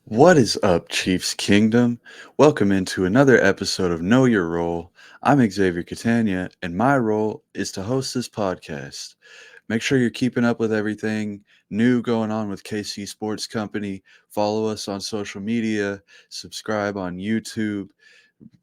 What is up, Chiefs Kingdom? Welcome into another episode of Know Your Role. I'm Xavier Catania, and my role is to host this podcast. Make sure you're keeping up with everything new going on with KC Sports Company. Follow us on social media, subscribe on YouTube,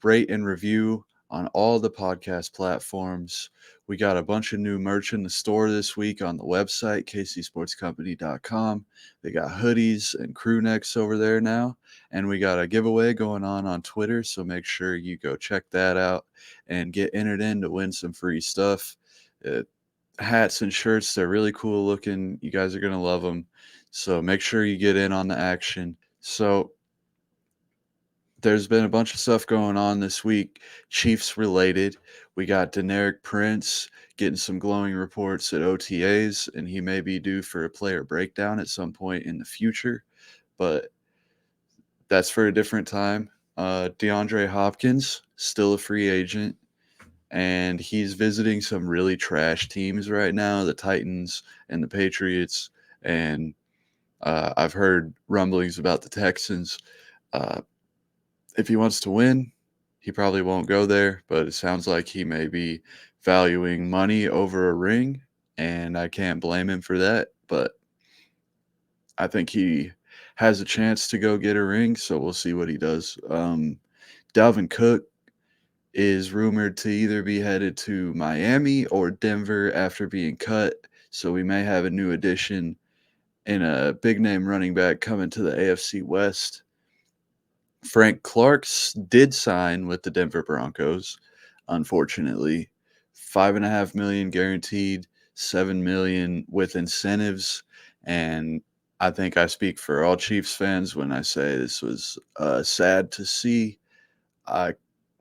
rate and review on all the podcast platforms. We got a bunch of new merch in the store this week on the website, kcsportscompany.com. They got hoodies and crew necks over there now. And we got a giveaway going on Twitter. So make sure you go check that out and get entered in to win some free stuff. Uh, Hats and shirts, they're really cool looking. You guys are going to love them. So make sure you get in on the action. So there's been a bunch of stuff going on this week, Chiefs related. We got Deneric Prince getting some glowing reports at OTAs, and he may be due for a player breakdown at some point in the future, but that's for a different time. DeAndre Hopkins, still a free agent, and he's visiting some really trash teams right now, the Titans and the Patriots, and I've heard rumblings about the Texans. Uh, if he wants to win, he probably won't go there, but it sounds like he may be valuing money over a ring, and I can't blame him for that. But I think he has a chance to go get a ring, so we'll see what he does. Dalvin Cook is rumored to either be headed to Miami or Denver after being cut, so we may have a new addition in a big name running back coming to the AFC West. Frank Clark's did sign with the Denver Broncos, unfortunately. 5.5 million guaranteed, 7 million with incentives. And I think I speak for all Chiefs fans when I say this was sad to see. I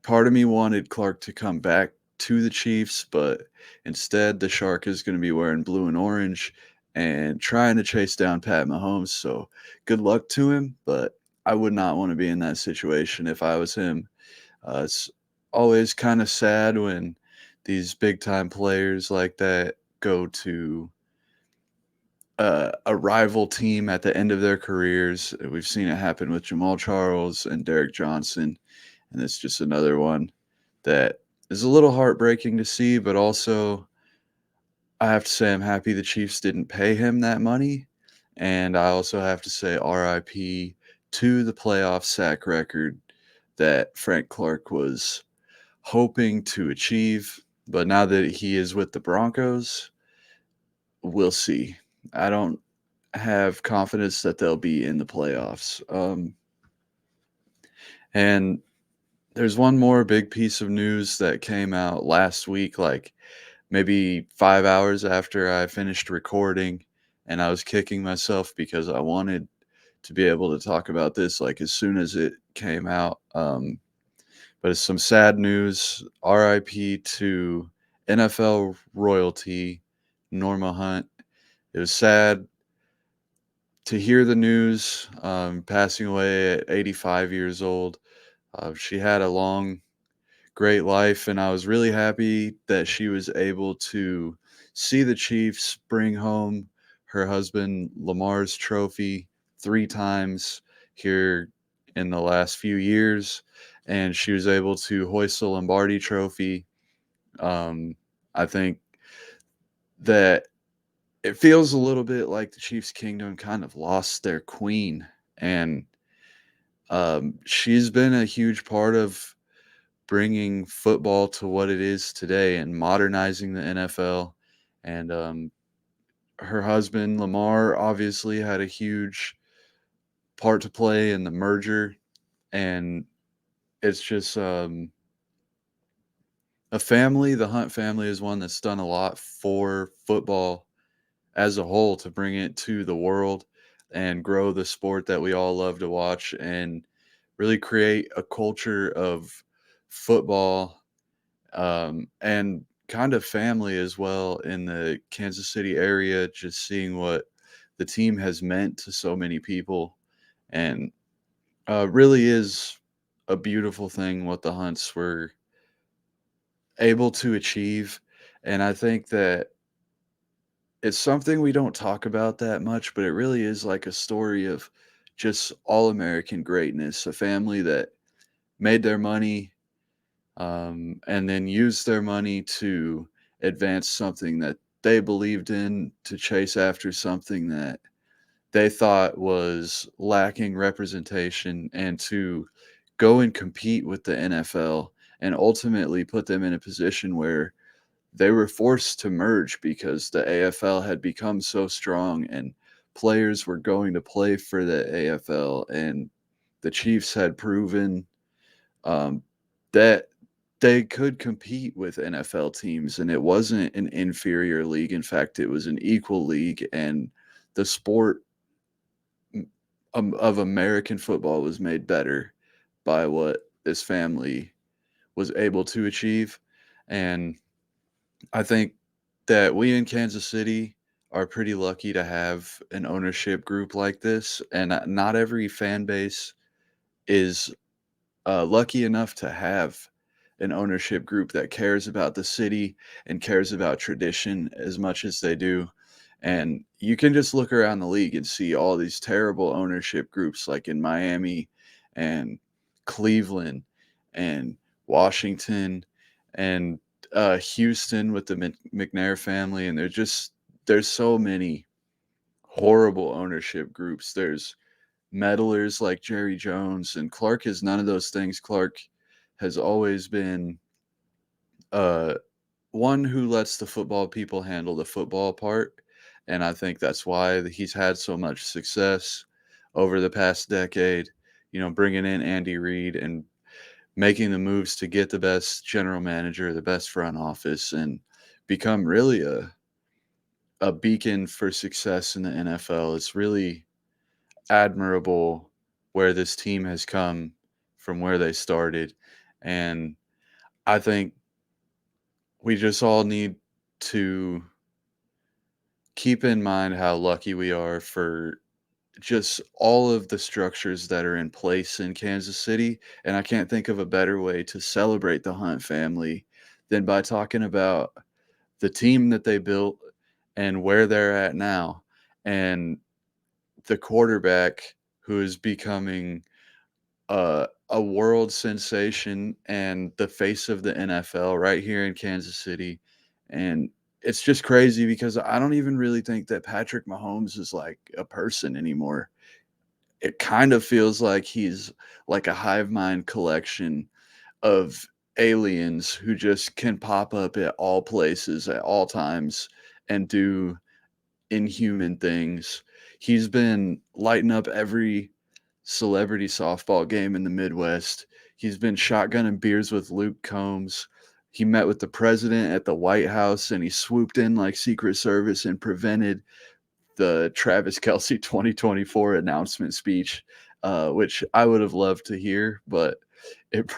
Part of me wanted Clark to come back to the Chiefs, but instead the Shark is going to be wearing blue and orange and trying to chase down Pat Mahomes. So good luck to him, but I would not want to be in that situation if I was him. It's always kind of sad when these big time players like that go to a rival team at the end of their careers. We've seen it happen with Jamal Charles and Derek Johnson, and it's just another one that is a little heartbreaking to see, but also I have to say I'm happy the Chiefs didn't pay him that money. And I also have to say RIP to the playoff sack record that Frank Clark was hoping to achieve. But now that he is with the Broncos, we'll see. I don't have confidence that they'll be in the playoffs. And there's one more big piece of news that came out last week, like maybe 5 hours after I finished recording, and I was kicking myself because I wanted to be able to talk about this like as soon as it came out. But it's some sad news. RIP to NFL royalty, Norma Hunt. It was sad to hear the news, passing away at 85 years old. She had a long, great life, and I was really happy that she was able to see the Chiefs bring home her husband Lamar's trophy 3 times here in the last few years, and she was able to hoist the Lombardi trophy. Um, I think that it feels a little bit like the Chiefs Kingdom kind of lost their queen, and she's been a huge part of bringing football to what it is today and modernizing the NFL. And her husband, Lamar, obviously had a huge part to play in the merger. And it's just a family. The Hunt family is one that's done a lot for football as a whole to bring it to the world and grow the sport that we all love to watch and really create a culture of football and kind of family as well in the Kansas City area, just seeing what the team has meant to so many people. And really is a beautiful thing what the Hunts were able to achieve. And I think that it's something we don't talk about that much, but it really is like a story of just all American greatness, a family that made their money and then used their money to advance something that they believed in, to chase after something that they thought was lacking representation, and to go and compete with the NFL and ultimately put them in a position where they were forced to merge because the AFL had become so strong and players were going to play for the AFL, and the Chiefs had proven um, that they could compete with NFL teams, and it wasn't an inferior league. In fact, it was an equal league, and the sport of American football was made better by what this family was able to achieve. And I think that we in Kansas City are pretty lucky to have an ownership group like this, and not every fan base is lucky enough to have an ownership group that cares about the city and cares about tradition as much as they do. And you can just look around the league and see all these terrible ownership groups like in Miami and Cleveland and Washington and Houston with the McNair family. And there's so many horrible ownership groups. There's meddlers like Jerry Jones, and Clark is none of those things. Clark has always been uh, one who lets the football people handle the football part, and I think that's why he's had so much success over the past decade. You know, bringing in Andy Reid and making the moves to get the best general manager, the best front office, and become really a beacon for success in the NFL. It's really admirable where this team has come from where they started. And I think we just all need to keep in mind how lucky we are for just all of the structures that are in place in Kansas City. And I can't think of a better way to celebrate the Hunt family than by talking about the team that they built and where they're at now, and the quarterback who is becoming a world sensation and the face of the NFL right here in Kansas City. And it's just crazy because I don't even really think that Patrick Mahomes is like a person anymore. It kind of feels like he's like a hive mind collection of aliens who just can pop up at all places at all times and do inhuman things. He's been lighting up every celebrity softball game in the Midwest. He's been shotgunning beers with Luke Combs. He met with the president at the White House and he swooped in like Secret Service and prevented the Travis Kelsey 2024 announcement speech, which I would have loved to hear, but it,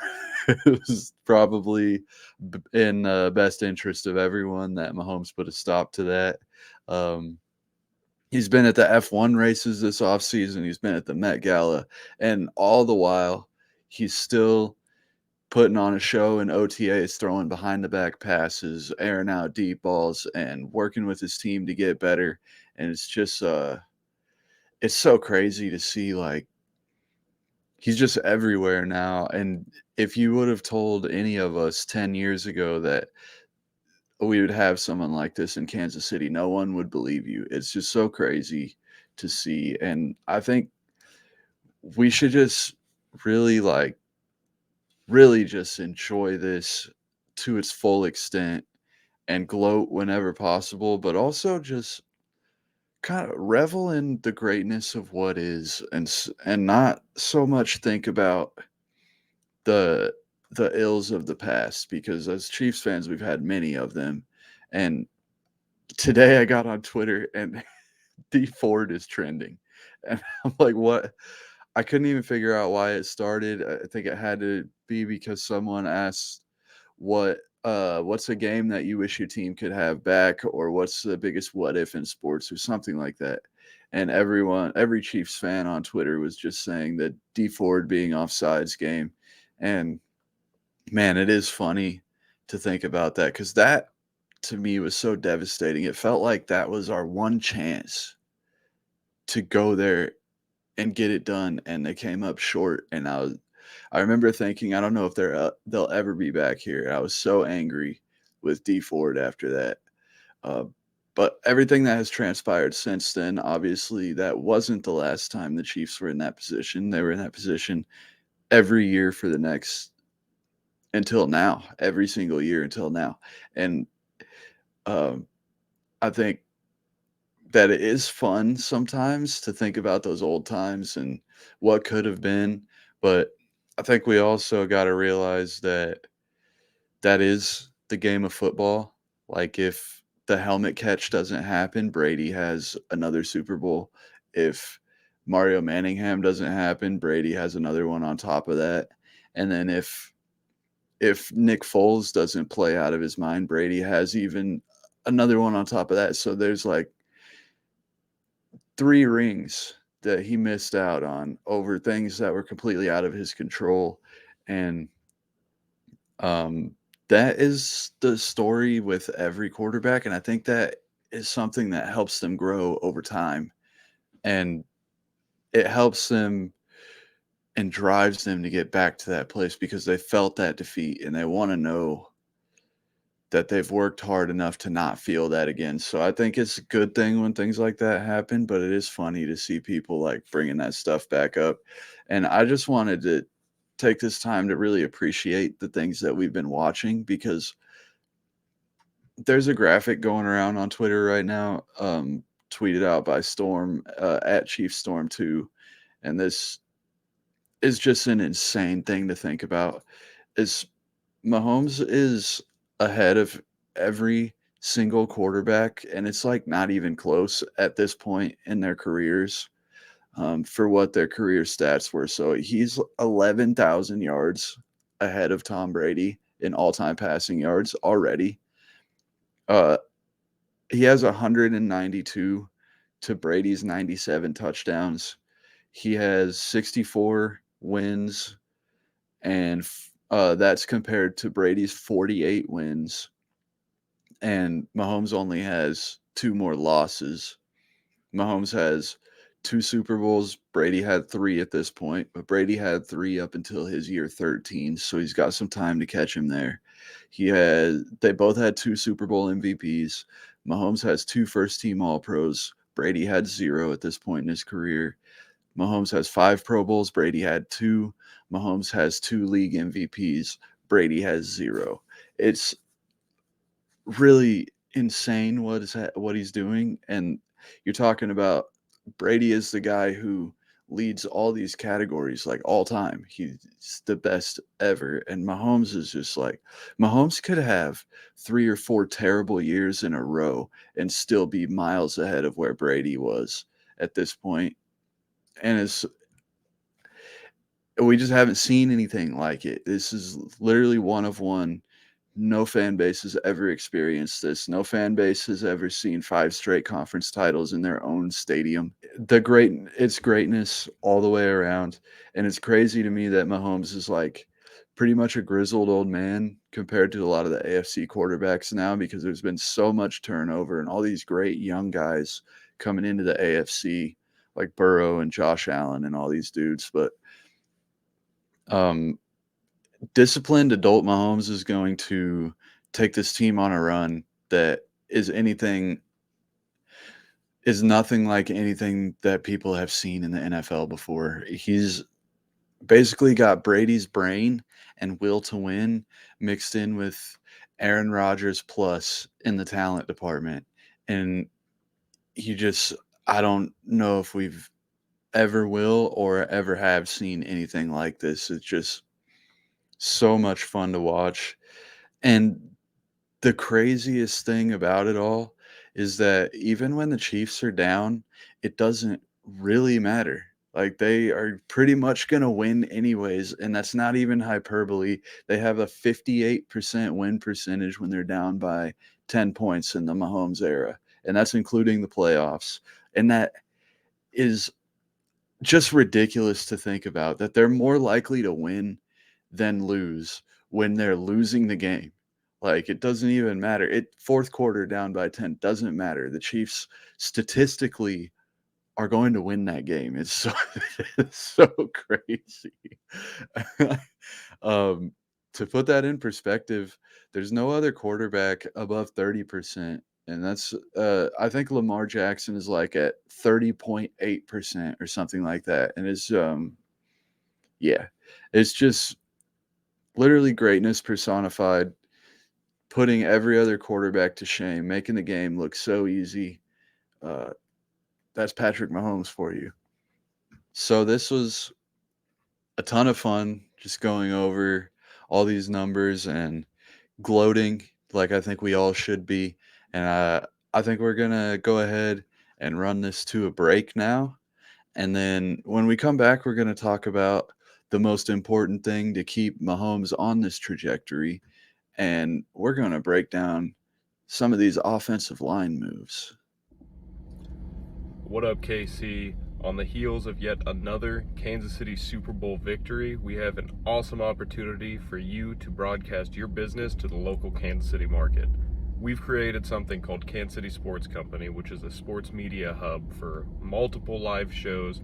it was probably in best interest of everyone that Mahomes put a stop to that. Um, He's been at the F1 races this offseason. He's been at the Met Gala, and all the while, he's still putting on a show in OTAs, throwing behind the back passes, airing out deep balls, and working with his team to get better. And it's just, it's so crazy to see. Like, he's just everywhere now. And if you would have told any of us 10 years ago that we would have someone like this in Kansas City, no one would believe you. It's just so crazy to see. And I think we should just really really just enjoy this to its full extent and gloat whenever possible, but also just kind of revel in the greatness of what is, and not so much think about the the ills of the past, because as Chiefs fans we've had many of them. And today I got on Twitter and D Ford is trending. And I'm like, what? I couldn't even figure out why it started. I think it had to be because someone asked what's a game that you wish your team could have back, or what's the biggest what if in sports, or something like that. And every Chiefs fan on Twitter was just saying that D Ford being offsides game. And man, it is funny to think about that, because that to me was so devastating. It felt like that was our one chance to go there and get it done, and they came up short. And I remember thinking, I don't know if they'll ever be back here. I was so angry with D Ford after that. Uh, but everything that has transpired since then, obviously, that wasn't the last time the Chiefs were in that position. They were in that position every year for the next until now, every single year until now. And um, I think that it is fun sometimes to think about those old times and what could have been. But I think we also got to realize that that is the game of football. Like, if the helmet catch doesn't happen, Brady has another Super Bowl. If Mario Manningham doesn't happen, Brady has another one on top of that. And then if Nick Foles doesn't play out of his mind, Brady has even another one on top of that. So there's like 3 rings that he missed out on over things that were completely out of his control. And Um, that is the story with every quarterback, and I think that is something that helps them grow over time, and it helps them and drives them to get back to that place because they felt that defeat and they wanna know that they've worked hard enough to not feel that again. So I think it's a good thing when things like that happen, but it is funny to see people, like, bringing that stuff back up, and I just wanted to take this time to really appreciate the things that we've been watching because there's a graphic going around on Twitter right now, tweeted out by Storm, at Chief Storm 2, and this is just an insane thing to think about. Is Mahomes is ahead of every single quarterback, and it's like not even close at this point in their careers, for what their career stats were. So he's 11,000 yards ahead of Tom Brady in all-time passing yards already. Uh, He has 192 to Brady's 97 touchdowns. He has 64 wins, and that's compared to Brady's 48 wins. And Mahomes only has 2 more losses. Mahomes has 2 Super Bowls. Brady had 3 at this point, but Brady had 3 up until his year 13, so he's got some time to catch him there. They both had 2 Super Bowl MVPs. Mahomes has 2 first team All Pros. Brady had 0 at this point in his career. Mahomes has 5 Pro Bowls. Brady had 2. Mahomes has 2 league MVPs. Brady has 0. It's really insane what he's doing, and you're talking about Brady is the guy who leads all these categories like all time. He's the best ever, and Mahomes is just like Mahomes could have 3 or 4 terrible years in a row and still be miles ahead of where Brady was at this point. And we just haven't seen anything like it. This is literally one of one. No fan base has ever experienced this. No fan base has ever seen 5 straight conference titles in their own stadium. It's greatness all the way around, and it's crazy to me that Mahomes is like pretty much a grizzled old man compared to a lot of the AFC quarterbacks now because there's been so much turnover and all these great young guys coming into the AFC like Burrow and Josh Allen and all these dudes. But um, disciplined adult Mahomes is going to take this team on a run that is nothing like anything that people have seen in the NFL before. He's basically got Brady's brain and will to win mixed in with Aaron Rodgers plus in the talent department. And he just I don't know if we've ever will or ever have seen anything like this. It's just so much fun to watch. And the craziest thing about it all is that even when the Chiefs are down, it doesn't really matter. Like, they are pretty much going to win anyways, and that's not even hyperbole. They have a 58% win percentage when they're down by 10 points in the Mahomes era, and that's including the playoffs. And that is just ridiculous to think about, that they're more likely to win than lose when they're losing the game. Like, it doesn't even matter. Fourth quarter down by 10 doesn't matter. The Chiefs statistically are going to win that game. It's so it's so crazy. um, to put that in perspective, there's no other quarterback above 30%. And that's I think Lamar Jackson is like at 30.8% or something like that. And it's yeah, it's just literally greatness personified, putting every other quarterback to shame, making the game look so easy. Uh, that's Patrick Mahomes for you. So this was a ton of fun just going over all these numbers and gloating like I think we all should be. And I think we're going to go ahead and run this to a break now. And then when we come back, we're going to talk about the most important thing to keep Mahomes on this trajectory. And we're going to break down some of these offensive line moves. What up, KC? On the heels of yet another Kansas City Super Bowl victory, we have an awesome opportunity for you to broadcast your business to the local Kansas City market. We've created something called Kansas City Sports Company, which is a sports media hub for multiple live shows,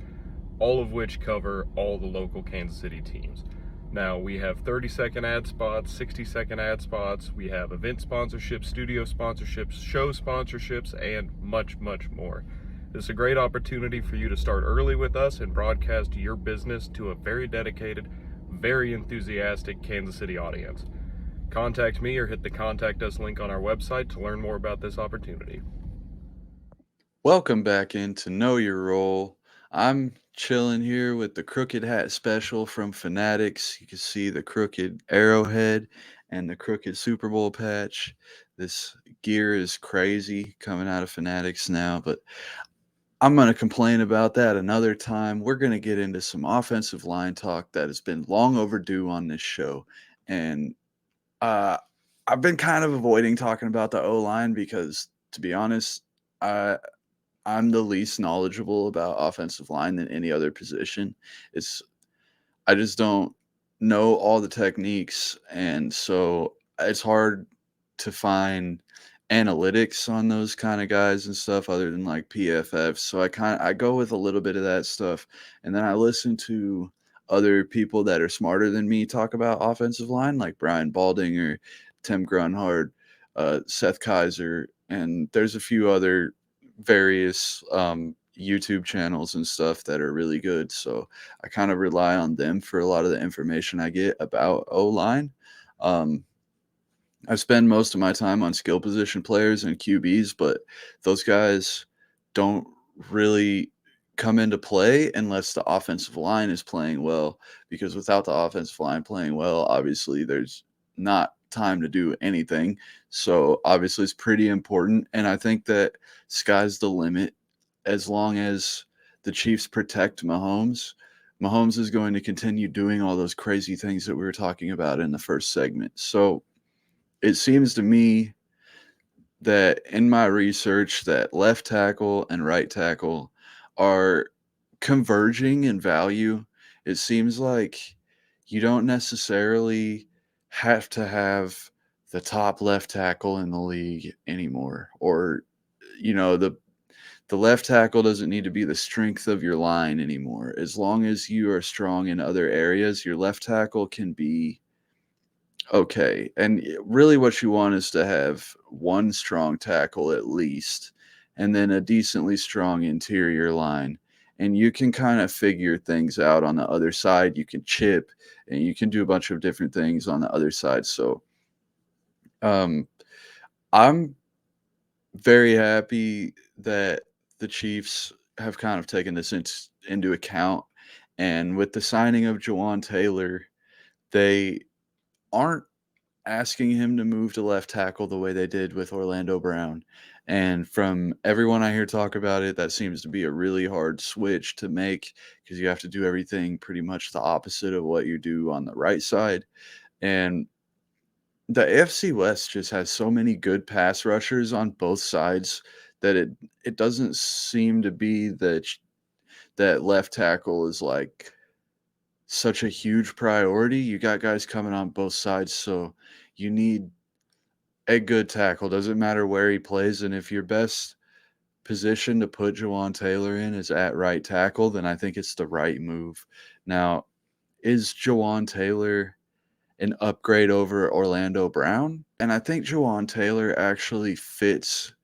all of which cover all the local Kansas City teams. Now, we have 30-second ad spots, 60-second ad spots, we have event sponsorships, studio sponsorships, show sponsorships, and much, much more. This is a great opportunity for you to start early with us and broadcast your business to a very dedicated, very enthusiastic Kansas City audience. Contact me or hit the Contact Us link on our website to learn more about this opportunity. Welcome back into Know Your Role. I'm chilling here with the Crooked Hat Special from Fanatics. You can see the crooked arrowhead and the crooked Super Bowl patch. This gear is crazy coming out of Fanatics now, but I'm going to complain about that another time. We're going to get into some offensive line talk that has been long overdue on this show. And uh, I've been kind of avoiding talking about the O line because, to be honest, I'm the least knowledgeable about offensive line than any other position. It's I just don't know all the techniques, and so it's hard to find analytics on those kind of guys and stuff other than like PFF. So I go with a little bit of that stuff, and then I listen to other people that are smarter than me talk about offensive line, like Brian Balding or Tim Grunhard, Seth Kaiser, and there's a few other various YouTube channels and stuff that are really good. So I kind of rely on them for a lot of the information I get about O line. Um, I spend most of my time on skill position players and QBs, but those guys don't really come into play unless the offensive line is playing well. Because without the offensive line playing well, obviously there's not time to do anything. So obviously it's pretty important. And I think that sky's the limit as long as the Chiefs protect Mahomes. Mahomes is going to continue doing all those crazy things that we were talking about in the first segment. So it seems to me that in my research that left tackle and right tackle are converging in value. It seems like you don't necessarily have to have the top left tackle in the league anymore, or the left tackle doesn't need to be the strength of your line anymore. As long as you are strong in other areas, your left tackle can be okay. And really, what you want is to have one strong tackle at least, and then a decently strong interior line. And you can kind of figure things out on the other side. You can chip and you can do a bunch of different things on the other side. So um, I'm very happy that the Chiefs have kind of taken this into account. And with the signing of Jawaan Taylor, they aren't asking him to move to left tackle the way they did with Orlando Brown. And from everyone I hear talk about it, that seems to be a really hard switch to make because you have to do everything pretty much the opposite of what you do on the right side. And the AFC West just has so many good pass rushers on both sides that it doesn't seem to be that left tackle is like such a huge priority. You got guys coming on both sides, so you need a good tackle. Doesn't matter where he plays, and if your best position to put Jawaan Taylor in is at right tackle, then I think it's the right move. Now, is Jawaan Taylor an upgrade over Orlando Brown? And I think Jawaan Taylor actually fits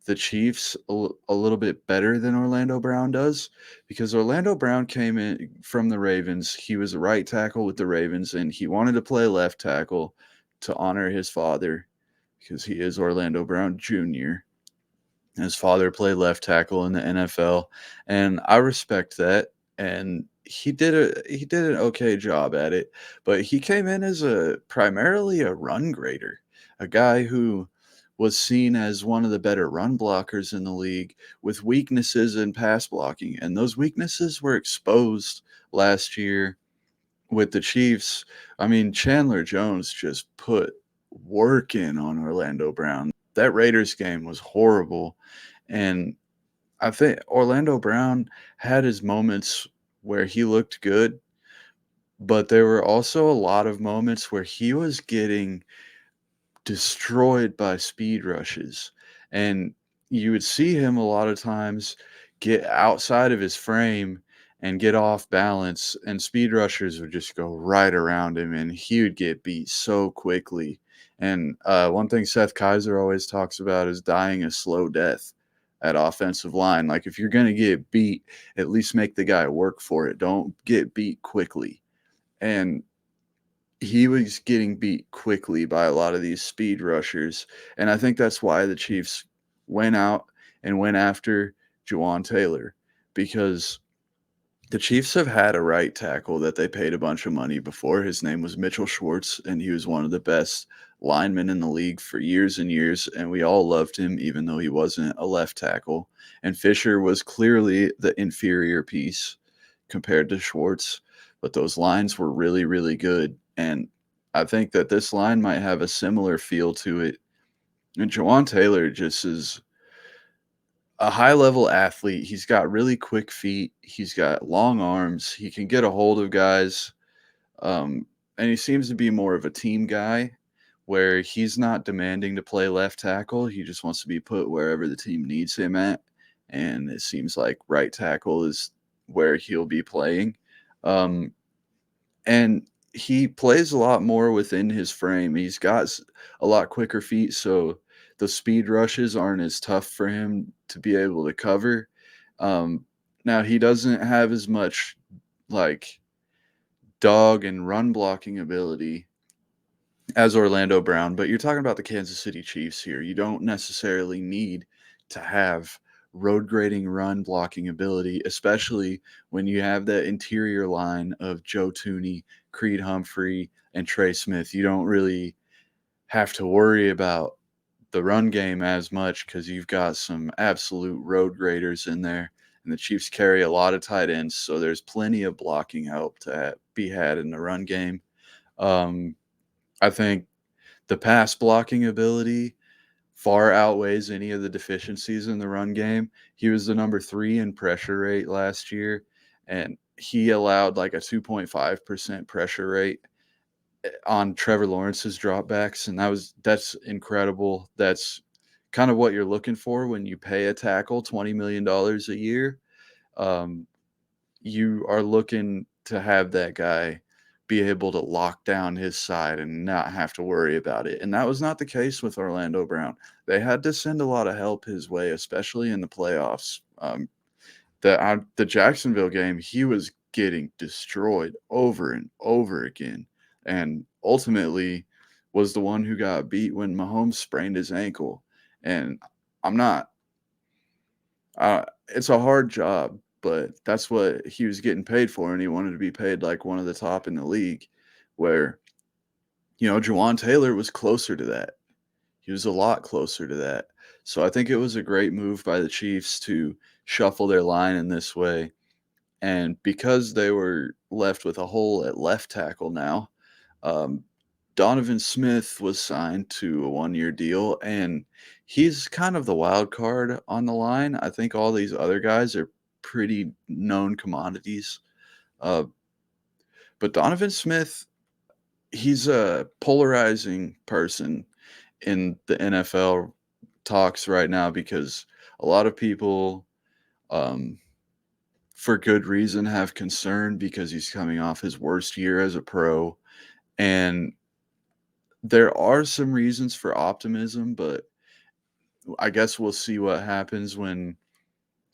the Chiefs a little bit better than Orlando Brown does, because Orlando Brown came in from the Ravens. He was a right tackle with the Ravens, and he wanted to play left tackle to honor his father because he is Orlando Brown Jr. His father played left tackle in the NFL, and I respect that. And he did an okay job at it, but he came in as a primarily a run grader, a guy who was seen as one of the better run blockers in the league with weaknesses in pass blocking, and those weaknesses were exposed last year with the Chiefs. I mean, Chandler Jones just put work in on Orlando Brown. That Raiders game was horrible. And I think Orlando Brown had his moments where he looked good, but there were also a lot of moments where he was getting destroyed by speed rushes. And you would see him a lot of times get outside of his frame and get off balance, and speed rushers would just go right around him, and he would get beat so quickly. And one thing Seth Kaiser always talks about is dying a slow death at offensive line. Like, if you're going to get beat, at least make the guy work for it. Don't get beat quickly. And he was getting beat quickly by a lot of these speed rushers. And I think that's why the Chiefs went out and went after Jawaan Taylor, because the Chiefs have had a right tackle that they paid a bunch of money before. His name was Mitchell Schwartz, and he was one of the best linemen in the league for years and years. And we all loved him, even though he wasn't a left tackle. And Fisher was clearly the inferior piece compared to Schwartz, but those lines were really, really good. And I think that this line might have a similar feel to it. And Jawaan Taylor just is a high level athlete. He's got really quick feet. He's got long arms. He can get a hold of guys. And he seems to be more of a team guy where he's not demanding to play left tackle. He just wants to be put wherever the team needs him at. And it seems like right tackle is where he'll be playing. Um, and he plays a lot more within his frame. He's got a lot quicker feet, so the speed rushes aren't as tough for him to be able to cover. Um, Now he doesn't have as much like dog and run blocking ability as Orlando Brown, but you're talking about the Kansas City Chiefs here. You don't necessarily need to have road grading run blocking ability, especially when you have that interior line of Joe Tooney, Creed Humphrey, and Trey Smith. You don't really have to worry about the run game as much because you've got some absolute road graders in there. And the Chiefs carry a lot of tight ends, so there's plenty of blocking help to be had in the run game. Um, I think the pass blocking ability far outweighs any of the deficiencies in the run game. He was the number 3 in pressure rate last year, and he allowed like a 2.5% pressure rate on Trevor Lawrence's dropbacks, and that's incredible. That's kind of what you're looking for when you pay a tackle $20 million a year. Um, you are looking to have that guy be able to lock down his side and not have to worry about it. And that was not the case with Orlando Brown. They had to send a lot of help his way, especially in the playoffs. The Jacksonville game, he was getting destroyed over and over again, and ultimately was the one who got beat when Mahomes sprained his ankle. And I'm not it's a hard job, but that's what he was getting paid for, and he wanted to be paid like one of the top in the league. Where Jawaan Taylor was closer to that. He was a lot closer to that. So I think it was a great move by the Chiefs to shuffle their line in this way. And because they were left with a hole at left tackle now, um, Donovan Smith was signed to a 1-year deal, and he's kind of the wild card on the line. I think all these other guys are pretty known commodities. Uh, but Donovan Smith, he's a polarizing person in the NFL talks right now because a lot of people, um, for good reason, have concern because he's coming off his worst year as a pro. And there are some reasons for optimism, but I guess we'll see what happens when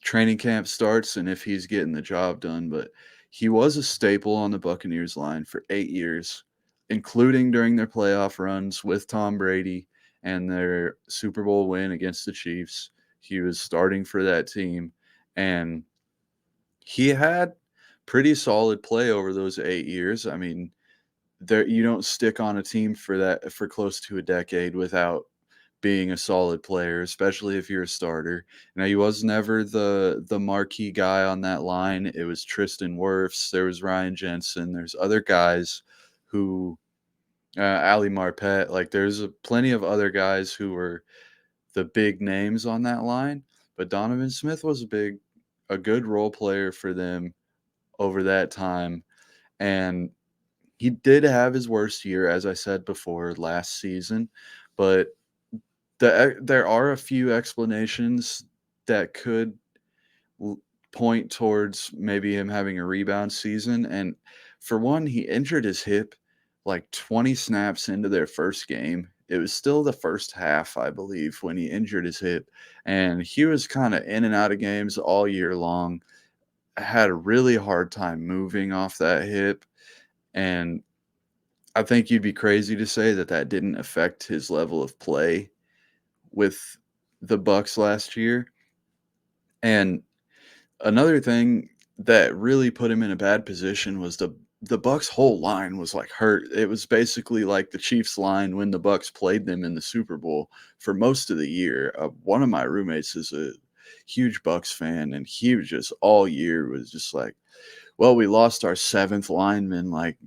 training camp starts and if he's getting the job done. But he was a staple on the Buccaneers line for 8 years, including during their playoff runs with Tom Brady and their Super Bowl win against the Chiefs. He was starting for that team, and he had pretty solid play over those 8 years. I mean, there you don't stick on a team for that for close to a decade without being a solid player, especially if you're a starter. Now, he was never the marquee guy on that line. It was Tristan Wirfs, there was Ryan Jensen, there's other guys who Ali Marpet, like there's plenty of other guys who were the big names on that line, but Donovan Smith was a good role player for them over that time. And he did have his worst year, as I said before, last season, but there are a few explanations that could l point towards maybe him having a rebound season, and for one, he injured his hip, like, 20 snaps into their first game. It was still the first half, I believe, when he injured his hip, and he was kinda in and out of games all year long, had a really hard time moving off that hip, and I think you'd be crazy to say that that didn't affect his level of play with the Bucks last year. And another thing that really put him in a bad position was the Bucks' whole line was like hurt. It was basically like the Chiefs line when the Bucks played them in the Super Bowl for most of the year. One of my roommates is a huge Bucks fan, and he was just all year was just like, well, we lost our seventh lineman. Like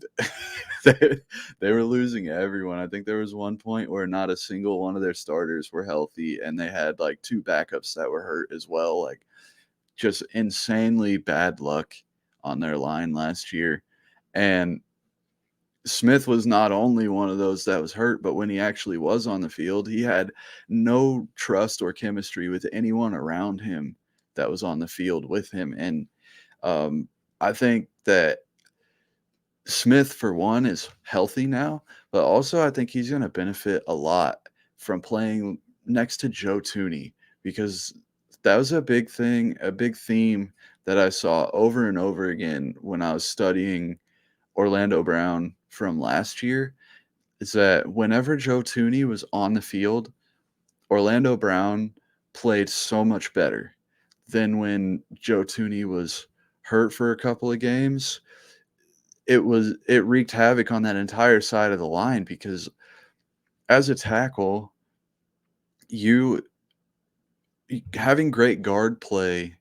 they, they were losing everyone. I think there was one point where not a single one of their starters were healthy, and they had like two backups that were hurt as well. Like just insanely bad luck on their line last year. And Smith was not only one of those that was hurt, but when he actually was on the field, he had no trust or chemistry with anyone around him that was on the field with him. And um, I think that Smith, for one, is healthy now, but also I think he's going to benefit a lot from playing next to Joe Tooney because that was a big thing, a big theme that I saw over and over again when I was studying Orlando Brown from last year. Is that whenever Joe Tooney was on the field, Orlando Brown played so much better than when Joe Tooney was hurt for a couple of games. It wreaked havoc on that entire side of the line because as a tackle, you having great guard play,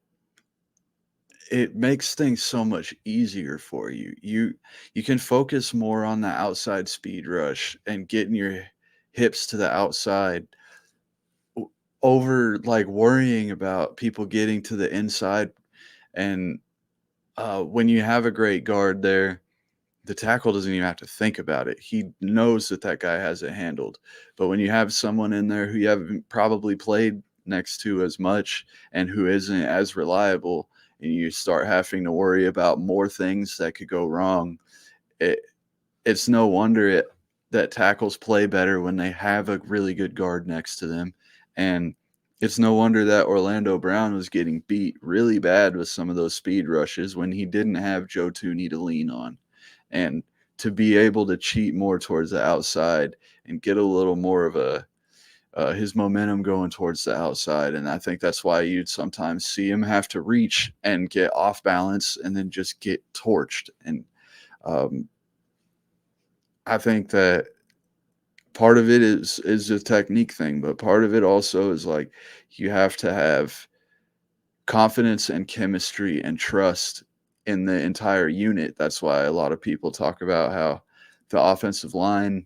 it makes things so much easier for you. You can focus more on the outside speed rush and getting your hips to the outside over like worrying about people getting to the inside. And when you have a great guard there, the tackle doesn't even have to think about it. He knows that that guy has it handled. But when you have someone in there who you haven't probably played next to as much and who isn't as reliable, and you start having to worry about more things that could go wrong, it it's no wonder that tackles play better when they have a really good guard next to them. And it's no wonder that Orlando Brown was getting beat really bad with some of those speed rushes when he didn't have Joe Tooney to lean on. And to be able to cheat more towards the outside and get a little more of his momentum going towards the outside. And I think that's why you'd sometimes see him have to reach and get off balance and then just get torched. And um, I think that part of it is a technique thing, but part of it also is like you have to have confidence and chemistry and trust in the entire unit. That's why a lot of people talk about how the offensive line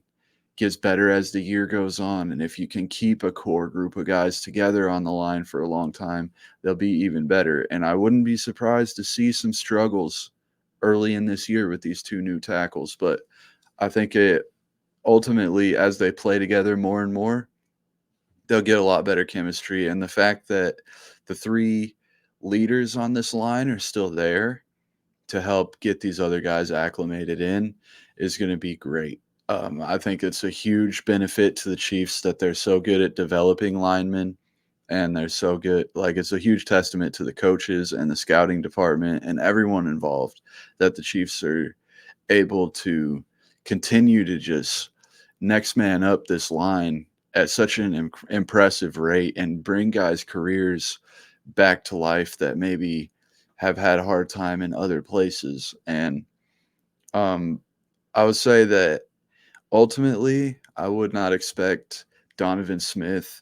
gets better as the year goes on. And if you can keep a core group of guys together on the line for a long time, they'll be even better. And I wouldn't be surprised to see some struggles early in this year with these two new tackles. But I think it ultimately, as they play together more and more, they'll get a lot better chemistry. And the fact that the three leaders on this line are still there to help get these other guys acclimated in is going to be great. I think it's a huge benefit to the Chiefs that they're so good at developing linemen and they're so good. Like, it's a huge testament to the coaches and the scouting department and everyone involved that the Chiefs are able to continue to just next man up this line at such an impressive rate and bring guys' careers back to life that maybe have had a hard time in other places. And um, I would say that ultimately, I would not expect Donovan Smith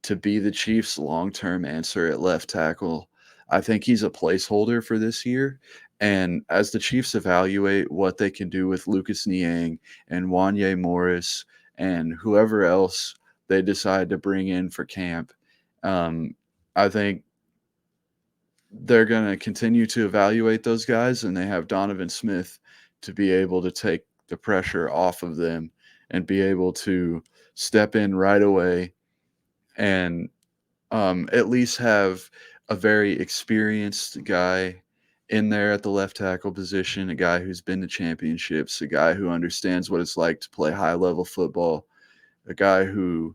to be the Chiefs' long-term answer at left tackle. I think he's a placeholder for this year. And as the Chiefs evaluate what they can do with Lucas Niang and Wanye Morris and whoever else they decide to bring in for camp, I think they're going to continue to evaluate those guys, and they have Donovan Smith to be able to take the pressure off of them and be able to step in right away and at least have a very experienced guy in there at the left tackle position, a guy who's been to championships, a guy who understands what it's like to play high level football, a guy who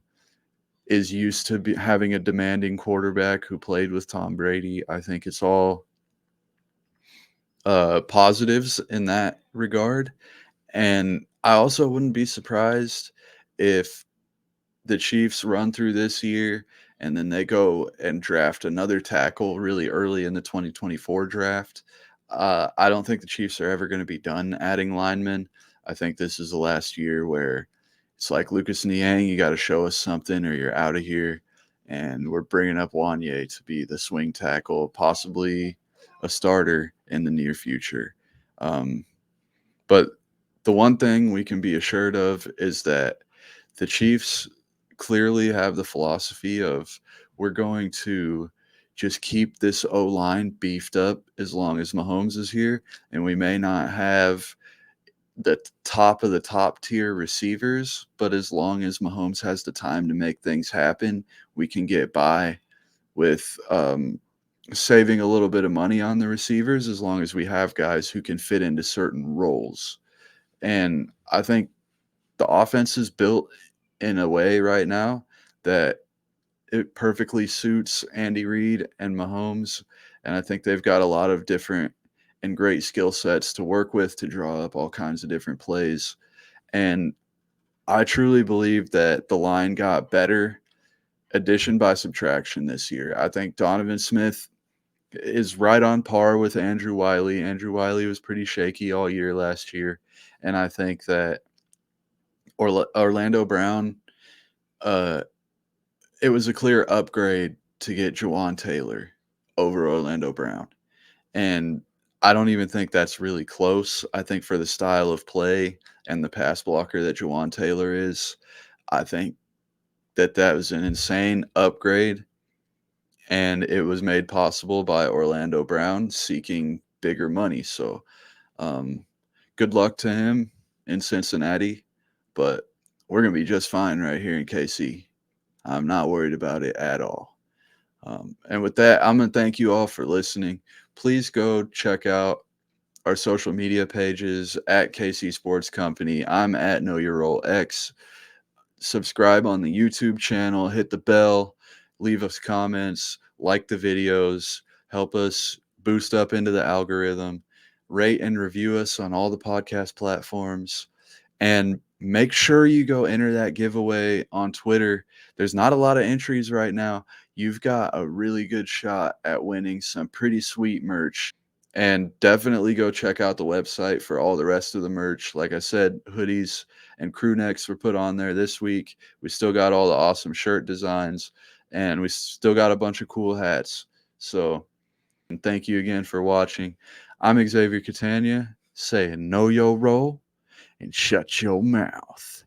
is used to having a demanding quarterback who played with Tom Brady. I think it's all positives in that regard. And I also wouldn't be surprised if the Chiefs run through this year and then they go and draft another tackle really early in the 2024 draft. I don't think the Chiefs are ever going to be done adding linemen. I think this is the last year where it's like Lucas Niang, you got to show us something or you're out of here. And we're bringing up Wanye to be the swing tackle, possibly a starter in the near future. Um, but the one thing we can be assured of is that the Chiefs clearly have the philosophy of we're going to just keep this O line beefed up as long as Mahomes is here. And we may not have the top of the top tier receivers, but as long as Mahomes has the time to make things happen, we can get by with saving a little bit of money on the receivers as long as we have guys who can fit into certain roles. And I think the offense is built in a way right now that it perfectly suits Andy Reid and Mahomes. And I think they've got a lot of different and great skill sets to work with to draw up all kinds of different plays. And I truly believe that the line got better addition by subtraction this year. I think Donovan Smith is right on par with Andrew Wiley. Andrew Wiley was pretty shaky all year last year. And I think that Orlando Brown, uh, it was a clear upgrade to get Jawaan Taylor over Orlando Brown. And I don't even think that's really close. I think for the style of play and the pass blocker that Jawaan Taylor is, I think that that was an insane upgrade. And it was made possible by Orlando Brown seeking bigger money. So, um, good luck to him in Cincinnati, but we're going to be just fine right here in KC. I'm not worried about it at all. And with that, I'm going to thank you all for listening. Please go check out our social media pages at KC Sports Company. I'm at Know Your Role X. Subscribe on the YouTube channel, hit the bell, leave us comments, like the videos, help us boost up into the algorithm, rate and review us on all the podcast platforms, and make sure you go enter that giveaway on Twitter. There's not a lot of entries right now. You've got a really good shot at winning some pretty sweet merch. And definitely go check out the website for all the rest of the merch. Like I said, hoodies and crew necks were put on there this week. We still got all the awesome shirt designs, and we still got a bunch of cool hats. So, and thank you again for watching. I'm Xavier Catania saying know your role and shut your mouth.